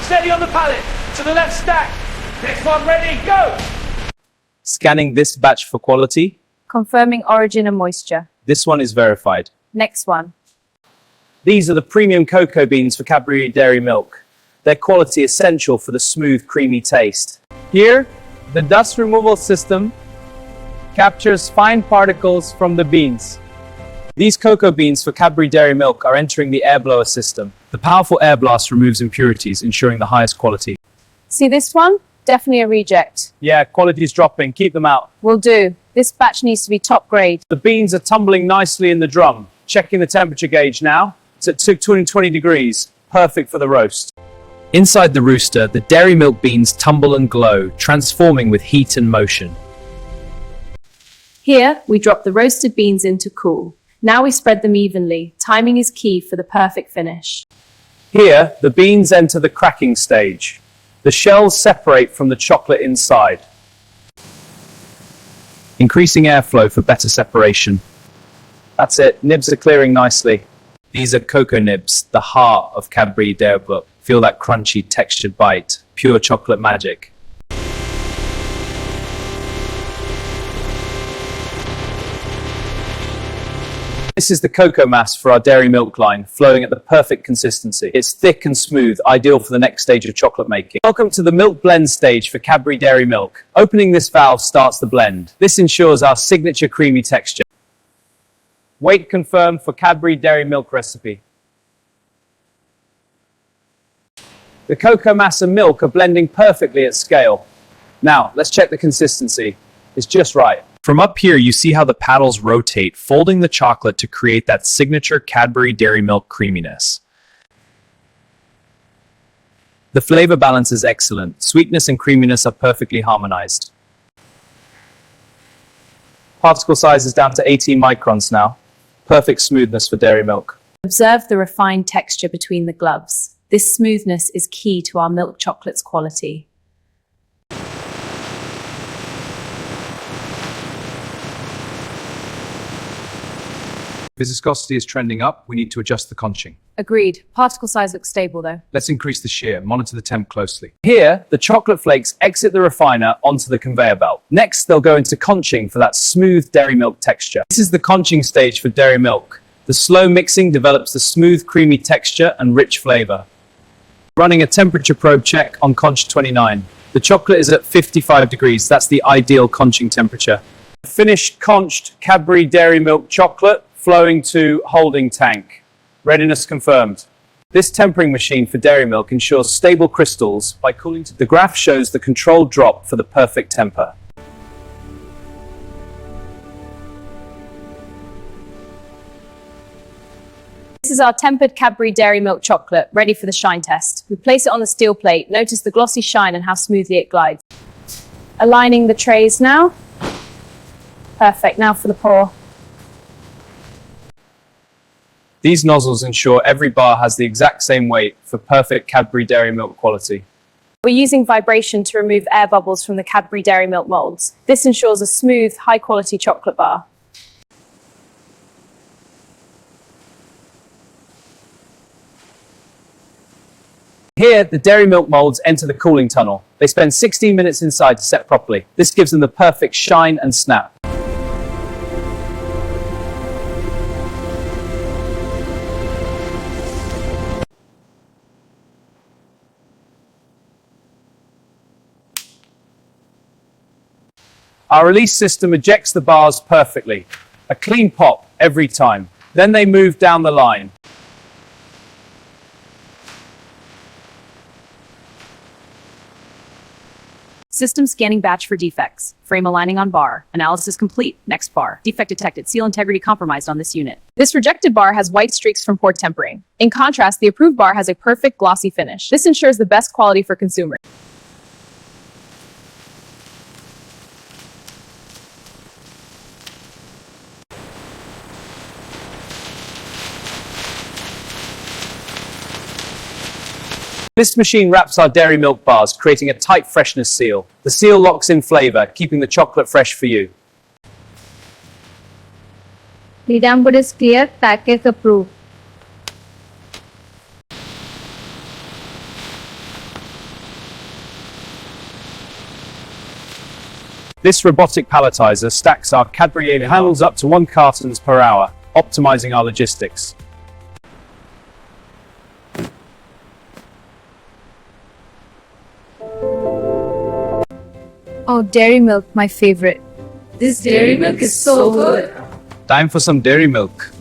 Steady on the pallet. To the left stack. Next one ready, go! Scanning this batch for quality. Confirming origin and moisture. This one is verified. Next one. These are the premium cocoa beans for Cadbury Dairy Milk. Their quality is essential for the smooth, creamy taste. Here, the dust removal system captures fine particles from the beans. These cocoa beans for Cadbury Dairy Milk are entering the air blower system. The powerful air blast removes impurities, ensuring the highest quality. See this one? Definitely a reject. Yeah, quality's dropping. Keep them out. Will do. This batch needs to be top grade. The beans are tumbling nicely in the drum. Checking the temperature gauge now. It's at 220 degrees. Perfect for the roast. Inside the rooster, the dairy milk beans tumble and glow, transforming with heat and motion. Here, we drop the roasted beans in to cool. Now we spread them evenly. Timing is key for the perfect finish. Here, the beans enter the cracking stage. The shells separate from the chocolate inside, increasing airflow for better separation. That's it, nibs are clearing nicely. These are cocoa nibs, the heart of Cadbury Dairy Milk. Feel that crunchy, textured bite, pure chocolate magic. This is the cocoa mass for our dairy milk line, flowing at the perfect consistency. It's thick and smooth, ideal for the next stage of chocolate making. Welcome to the milk blend stage for Cadbury Dairy Milk. Opening this valve starts the blend. This ensures our signature creamy texture. Weight confirmed for Cadbury Dairy Milk recipe. The cocoa mass and milk are blending perfectly at scale. Now, let's check the consistency. It's just right. From up here, you see how the paddles rotate, folding the chocolate to create that signature Cadbury Dairy Milk creaminess. The flavor balance is excellent. Sweetness and creaminess are perfectly harmonized. Particle size is down to 18 microns now. Perfect smoothness for dairy milk. Observe the refined texture between the gloves. This smoothness is key to our milk chocolate's quality. Viscosity is trending up. We need to adjust the conching. Agreed. Particle size looks stable though. Let's increase the shear. Monitor the temp closely. Here, the chocolate flakes exit the refiner onto the conveyor belt. Next, they'll go into conching for that smooth dairy milk texture. This is the conching stage for dairy milk. The slow mixing develops the smooth, creamy texture and rich flavor. Running a temperature probe check on conch 29. The chocolate is at 55 degrees. That's the ideal conching temperature. Finished conched Cadbury Dairy Milk chocolate flowing to holding tank. Readiness confirmed. This tempering machine for dairy milk ensures stable crystals by cooling to the graph shows the controlled drop for the perfect temper. This is our tempered Cadbury Dairy Milk chocolate, ready for the shine test. We place it on the steel plate. Notice the glossy shine and how smoothly it glides. Aligning the trays now. Perfect, now for the pour. These nozzles ensure every bar has the exact same weight for perfect Cadbury Dairy Milk quality. We're using vibration to remove air bubbles from the Cadbury Dairy Milk molds. This ensures a smooth, high-quality chocolate bar. Here, the dairy milk molds enter the cooling tunnel. They spend 16 minutes inside to set properly. This gives them the perfect shine and snap. Our release system ejects the bars perfectly. A clean pop every time. Then they move down the line. System scanning batch for defects. Frame aligning on bar. Analysis complete. Next bar. Defect detected. Seal integrity compromised on this unit. This rejected bar has white streaks from poor tempering. In contrast, the approved bar has a perfect glossy finish. This ensures the best quality for consumers. This machine wraps our dairy milk bars, creating a tight freshness seal. The seal locks in flavor, keeping the chocolate fresh for you. The dashboard is clear, package approved. This robotic palletizer stacks our Cadbury Dairy handles up to 1 cartons per hour, optimizing our logistics. Oh, dairy milk, my favorite. This dairy milk is so good. Time for some dairy milk.